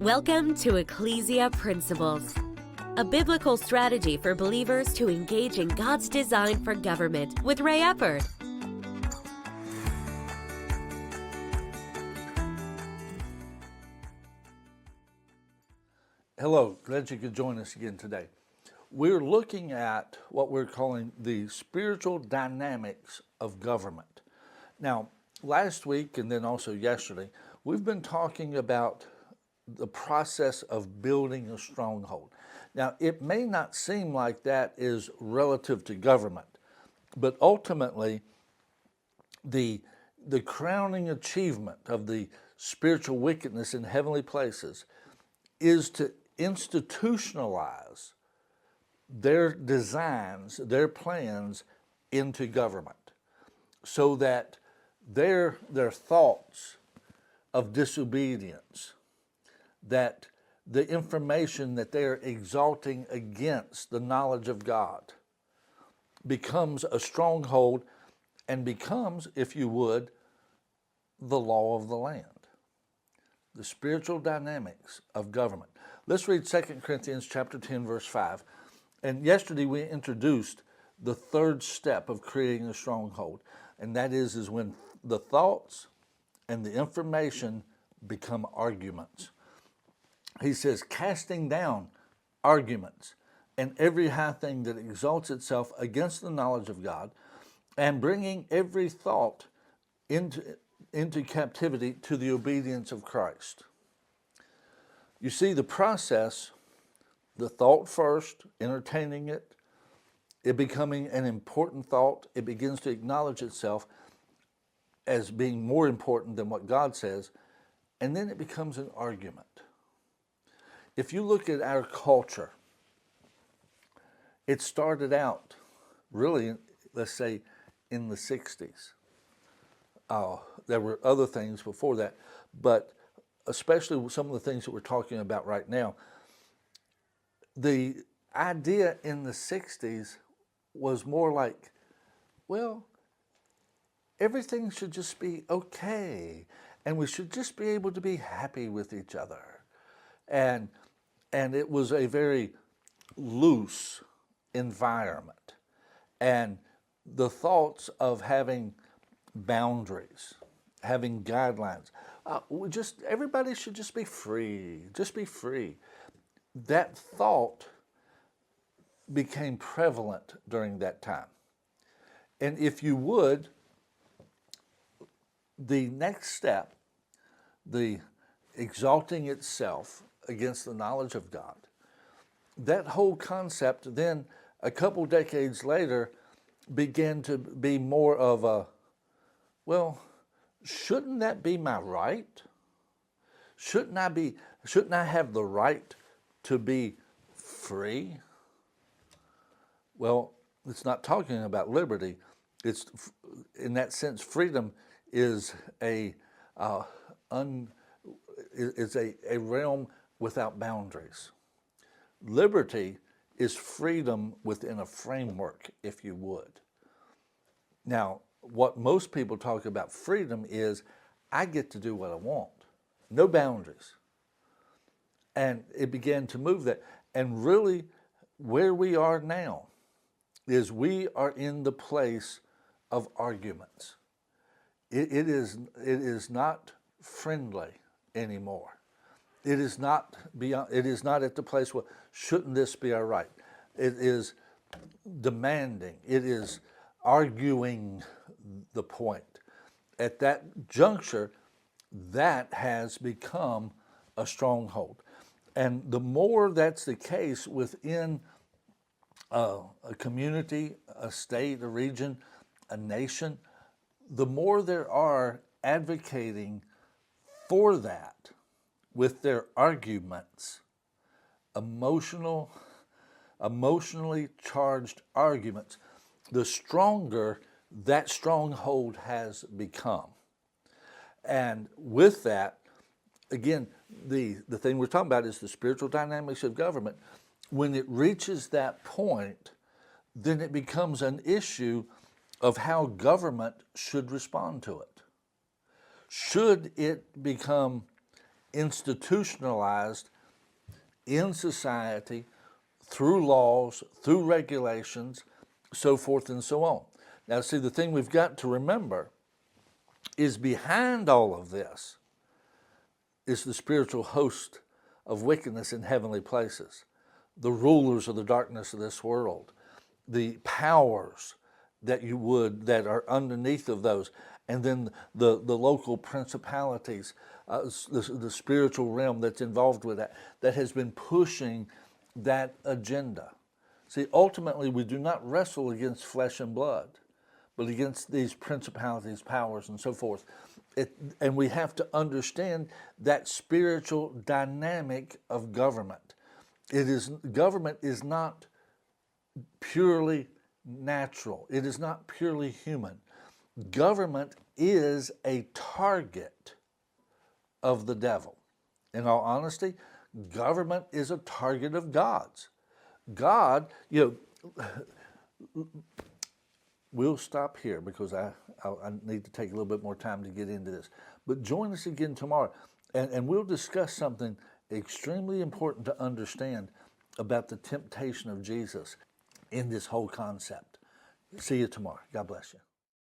Welcome to Ecclesia Principles, a biblical strategy for believers to engage in God's design for government with Ray Eppard. Hello, glad you could join us again today. We're looking at what we're calling the spiritual dynamics of government. Now, last week and then also yesterday, we've been talking about the process of building a stronghold. Now, it may not seem like that is relative to government, but ultimately, the crowning achievement of the spiritual wickedness in heavenly places is to institutionalize their designs, their plans into government, so that their thoughts of disobedience, that the information that they are exalting against the knowledge of God becomes a stronghold and becomes, if you would, the law of the land. The spiritual dynamics of government. Let's read 2 Corinthians chapter 10, verse 5. And yesterday we introduced the third step of creating a stronghold, and that is when the thoughts and the information become arguments. He says, casting down arguments and every high thing that exalts itself against the knowledge of God, and bringing every thought into captivity to the obedience of Christ. You see the process, the thought first, entertaining it becoming an important thought, it begins to acknowledge itself as being more important than what God says, and then it becomes an argument. If you look at our culture, it started out really, let's say, in the 60s. There were other things before that, but especially with some of the things that we're talking about right now, the idea in the 60s was more like, well, everything should just be okay, and we should just be able to be happy with each other. And it was a very loose environment. And the thoughts of having boundaries, having guidelines, everybody should just be free, just be free. That thought became prevalent during that time. And if you would, the next step, the exalting itself against the knowledge of God, that whole concept then a couple decades later began to be more of a, well, shouldn't that be my right? Shouldn't I have the right to be free? Well, it's not talking about liberty. It's, in that sense, freedom is a realm without boundaries. Liberty is freedom within a framework, if you would. Now, what most people talk about freedom is, I get to do what I want, no boundaries. And it began to move that. And really, where we are now is we are in the place of arguments. It is not friendly anymore. It is not at the place where, shouldn't this be all right? It is demanding. It is arguing the point. At that juncture, that has become a stronghold. And the more that's the case within a community, a state, a region, a nation, the more there are advocating for that with their arguments, emotionally charged arguments, the stronger that stronghold has become. And with that, again, the thing we're talking about is the spiritual dynamics of government. When it reaches that point, then it becomes an issue of how government should respond to it. Should it become institutionalized in society through laws, through regulations, so forth and so on. Now, see, the thing we've got to remember is behind all of this is the spiritual host of wickedness in heavenly places, the rulers of the darkness of this world, the powers that are underneath of those, and then the local principalities, the spiritual realm that's involved with that has been pushing that agenda. See, ultimately, we do not wrestle against flesh and blood, but against these principalities, powers, and so forth. And we have to understand that spiritual dynamic of government. Government is not purely natural. It is not purely human. Government is a target of the devil. In all honesty, government is a target of God's. God, we'll stop here because I need to take a little bit more time to get into this. But join us again tomorrow, and we'll discuss something extremely important to understand about the temptation of Jesus in this whole concept. See you tomorrow. God bless you.